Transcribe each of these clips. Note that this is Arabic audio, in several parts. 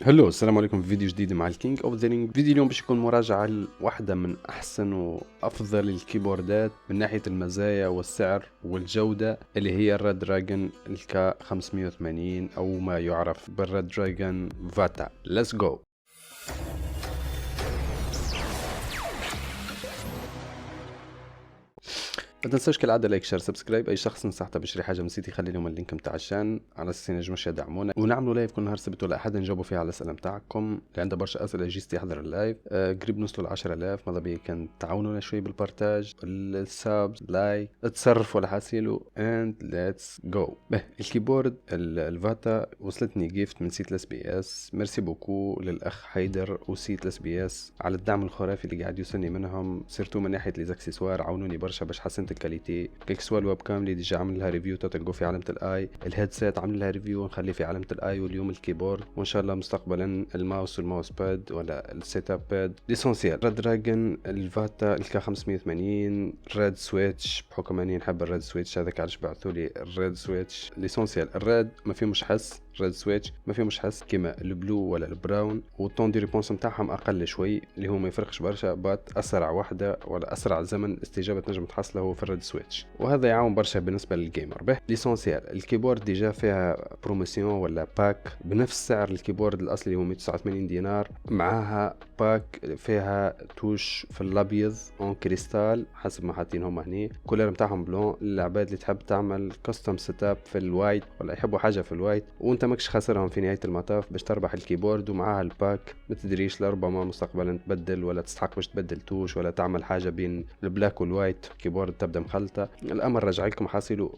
هلو، السلام عليكم في فيديو جديد مع الكينج اوف ذا رينج. فيديو اليوم باش يكون مراجعة لواحدة من احسن وافضل الكيبوردات من ناحية المزايا والسعر والجودة، اللي هي الريد دراجون الكا 580 او ما يعرف بالريد دراجون فاتا. ليتس جو. ما تنساش كالعاده لايك شير سبسكرايب. اي شخص نصحته بيشتري حاجه من سيتي خلي لهم اللينك نتاع الشان على اساس ينجموش يدعمونا، ونعملوا لايف كل نهار سبت ولا احد نجاوبوا فيها على الاسئله نتاعكم اللي عنده برشا اسئله يجي يحضر اللايف. قريب نوصلوا ل 10000. ماذا بيا كان تعاونونا شوي بالبارتاج السابز لايك تصرفوا لحاسيلو اند ليتس جو. الكيبورد الفاتا وصلتني جيفت من سيت الاس بي اس. ميرسي بوكو للاخ حيدر وسيت الاس بي اس على الدعم الخرافي اللي قاعد يوصلني منهم، سيرتو من ناحيه لي زاكسيسوار عاونوني برشا باش حسنت الكاليتي. كيك سوا الويب كام اللي ديجا عامل لها ريفيو تلقوا في علامه الاي، الهيدسيت عامل لها ريفيو ونخلي في علامه الاي، واليوم الكيبورد، وان شاء الله مستقبلا الماوس والماوس باد ولا السيت اب باد. ليسونسيال ريد دراجون الفاتا الكا 580 ريد سويتش، بحكم اني نحب الريد سويتش هذاك علاش بعثوا لي الريد سويتش. ليسونسيال الريد ما فيه مش حس، ريد سويتش ما فيه مش حس كيما البلو ولا البراون، والطون دي ريبونس نتاعهم اقل شوي اللي هو ما يفرقش برشا، بات اسرع وحده ولا اسرع زمن استجابه نجم تحصله هو في الريد سويتش، وهذا يعاون برشا بالنسبه للجيمر. به ليسونسيال الكيبورد ديجا فيها بروموسيون ولا باك بنفس سعر الكيبورد الاصلي هو 189 دينار، معاها باك فيها توش في الابيض اون كريستال حسب ما حاطينهم هني، كولر نتاعهم بلون للعباد اللي تحب تعمل كاستم سيت اب في الوايت ولا يحبوا حاجه في الوايت وانت ماكش خاسرهم في نهايه المطاف باش تربح الكيبورد ومعاها الباك. ما تدريش لربما مستقبلا تبدل ولا تستحق باش تبدل توش ولا تعمل حاجه بين البلاك والوايت، كيبورد تبدا مخلطه. الامر رجع لكم حاصلوا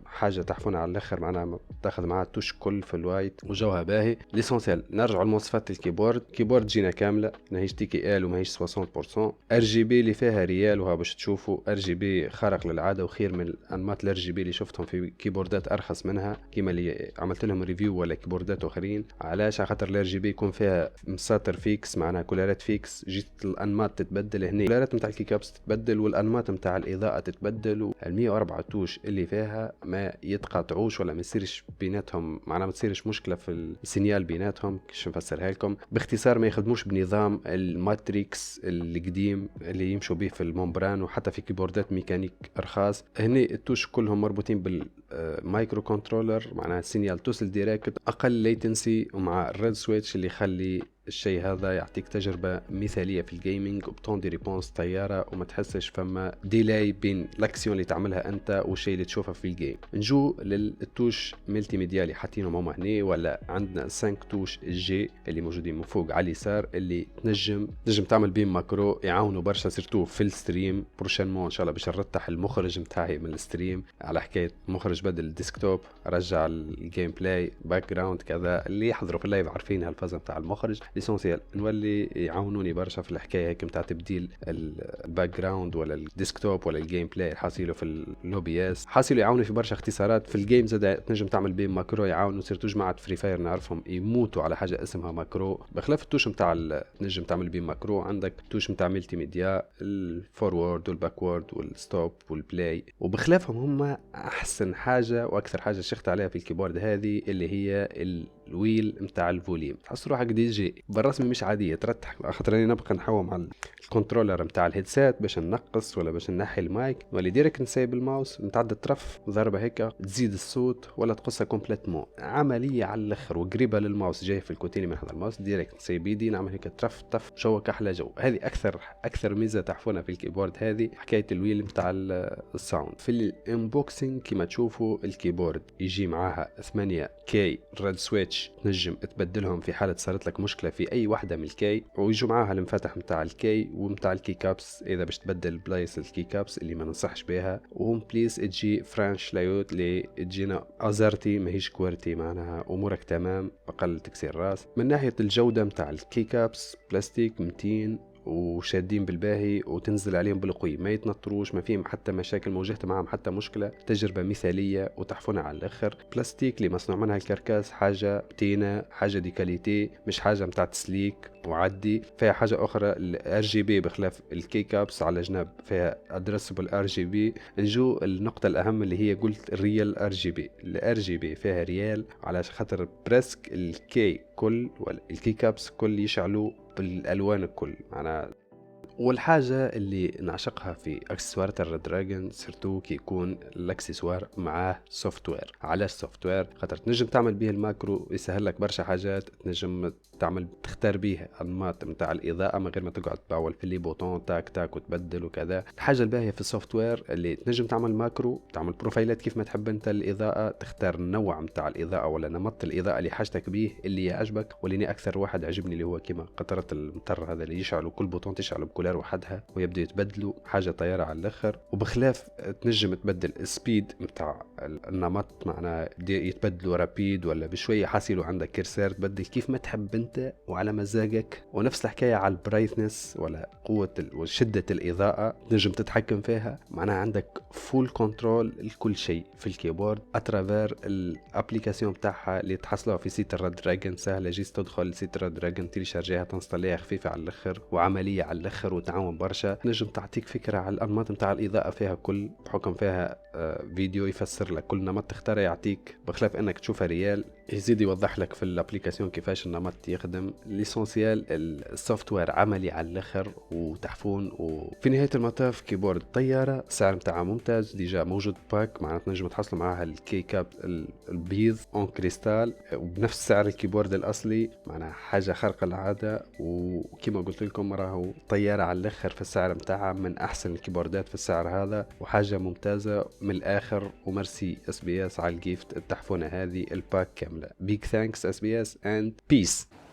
حاجه تحفون على الاخر، معناها تاخذ معاها توش كل في الوايت وجوها باهي. ليسونسيال نرجعوا لمواصفات الكيبورد. كيبورد جينا كامله ماهيش تي كي ال وماهيش 60%. ار جي بي اللي فيها ريال وها باش تشوفوا ار جي بي خارق للعاده وخير من الانماط الار جي بي اللي شفتهم في كيبوردات ارخص منها كيما اللي عملت لهم ريفيو ولا كيبوردات اخرين. علاش؟ على خاطر الار جي بي يكون فيها مساطر فيكس، معناها كولارات فيكس، جيت الانماط تتبدل هنا، الكولارات نتاع الكيكابس تتبدل والانماط نتاع الاضاءه تتبدل، وال 104 توش اللي فيها ما يتقاطعوش ولا ما يصيرش بيناتهم، معناها ما تصيرش مشكله في السينيال بيناتهم. كيش نفسرها لكم باختصار؟ ما يخدموش بنظام الماتريكس القديم اللي يمشوا به في الممبران وحتى في كيبوردات ميكانيك ارخاص. هني التوش كلهم مربوطين بالمايكرو كنترولر، معناها السينيال توصل ديريكت، اقل ليتنسي، ومع الريد سويتش اللي يخلي الشيء هذا يعطيك تجربة مثالية في الجيمنج وبطون دي ريبونس طيارة وما تحسش فما ديلاي بين الاكسيون اللي تعملها انت والشيء اللي تشوفه في الجيم. نجو للتوش ملتي ميديا اللي حاطينهم هما هنا، ولا عندنا 5 توش جي اللي موجودين من فوق على اليسار اللي تنجم تعمل بهم ماكرو يعاونوا برشا سيرتو في الستريم. بروشانمون ان شاء الله باش نرتاح المخرج نتاعي من الستريم على حكاية مخرج بدل الديسكتوب، رجع الجيم بلاي باك جراوند كذا، اللي يحضروا في اللايف عارفين هالفازة نتاع المخرج. ليسونسيال نولي يعاونوني برشا في الحكايه هيك نتاع تبديل الباك جراوند ولا الديسكتوب ولا الجيم بلاي حاصله في اللوبي اس، حاصله يعاونوا في برشا اختصارات في الجيم. زاد تنجم تعمل بهم ماكرو يعاونوا، سيرتو جماعه فري فاير نعرفهم يموتوا على حاجه اسمها ماكرو، بخلاف التوش نتاع تنجم تعمل بهم ماكرو. عندك توش نتاع ملتي ميديا، الفورورد والباكورد والستوب والبلاي، وبخلافهم هم احسن حاجه واكثر حاجه شخت عليها في الكيبورد هذه اللي هي الويل نتاع الفوليوم. تحس روحك دي جي بالرسمي مش عاديه ترتح، خاطر اني نبقى نحوم على الكنترولر نتاع الهيدسيت باش ننقص ولا باش نحي المايك، ولا ديريكت نسيب الماوس نتعدى طرف ضربه هيك تزيد الصوت ولا تقصها كومبليتمون. عمليه على الاخر وقريبه للماوس، جاي في الكوتيني من هذا الماوس ديريكت نسيب يدي نعمل هيك طرف طف جوك احلى جو. هذه اكثر ميزه تحفونها في الكيبورد هذه، حكايه الويل نتاع الساوند. في الانبوكسينج كما تشوفوا الكيبورد يجي معاها 8 كي ريد سويتش تنجم تبدلهم في حاله صارت لك مشكله في اي واحده من الكي، ويجوا معاها المفاتح نتاع الكي ونتاع الكي كابس اذا باش تبدل بلايص الكي كابس اللي ما ننصحش بها، وهم بليز تجي فرانش لايوت اللي تجينا ازارتي ماهيش كوارتي، معناها امورك تمام اقل تكسير راس. من ناحيه الجوده نتاع الكي كابس بلاستيك 200 وشادين بالباهي وتنزل عليهم بالقوي، ما يتنطروش، ما فيهم حتى مشاكل، ما واجهت معهم حتى مشكله، تجربه مثاليه وتحفونها على الاخر. بلاستيك اللي مصنوع منها الكركاس حاجه بتينه، حاجه دي كاليتي، مش حاجه متاع تسليك وعدي. فيها حاجه اخرى الار جي بي بخلاف الكي كابس على جنب فيها ادرسبل ار جي بي. نجو النقطه الاهم اللي هي قلت الريال ار جي بي. الار جي بي فيها ريال على خاطر بريسك الكي كل والكي كابس كل يشعلوا بالالوان الكل معنا. والحاجة اللي نعشقها في اكسسوارات الريدراجون سيرتو كي يكون الاكسسوار معاه سوفت وير. علاش سوفت وير؟ خاطر تنجم تعمل به الماكرو، يسهل لك برشا حاجات، تنجم تختار بيه انماط نتاع الاضاءه من غير ما تقعد تبعول في لي بوطون تاك تاك وتبدل وكذا. الحاجه الباهيه في السوفت وير اللي تنجم تعمل ماكرو، تعمل بروفايلات كيف ما تحب انت الاضاءه، تختار النوع نتاع الاضاءه ولا نمط الاضاءه اللي حاجتك بيه اللي يعجبك. واللي اكثر واحد عجبني اللي هو كيما قطره المطر هذا اللي يشعلوا كل بوطون تشعل بكولار وحدها ويبدأ يتبدلوا، حاجه طياره على الاخر. وبخلاف تنجم تبدل السبيد نتاع النمط، معناه يتبدلوا رابيد ولا بشويه حاسيلوا عندك كرسار تبدل كيف ما تحب انت وعلى مزاجك. ونفس الحكايه على البرايتنس ولا قوه وشده الاضاءه تنجم تتحكم فيها، معناها عندك فول كنترول لكل شيء في الكيبورد اترافير الابليكاسيون بتاعها اللي تحصلوها في سيت الريد دراجون. سهله جيس تدخل سيت الريد دراجون تيليشارجيها تنستليها، خفيفه على الاخر وعمليه على الاخر وتعاون برشا. نجم تعطيك فكره على الانماط نتاع الاضاءه فيها كل، بحكم فيها فيديو يفسر لك كل نمط تختاره يعطيك، بخلاف انك تشوفها ريال يزيد يوضح لك في الابليكاسيون كيفاش النمط يخدم. ليسونسيال السوفت وير عملي على الاخر وتحفون. وفي نهايه المطاف كيبورد طياره، السعر نتاعها ممتاز، ديجا موجود باك معناتها تنجم تحصل معاها الكي كاب البيض اون كريستال وبنفس سعر الكيبورد الاصلي، معناها حاجه خارقه العاده. وكما قلت لكم راهو طياره على الاخر في السعر نتاعها، من احسن الكيبوردات في السعر هذا وحاجه ممتازه من الاخر. ومرسي SBS على الجيفت التحفونه هذه الباك كامله. big thanks SBS and peace.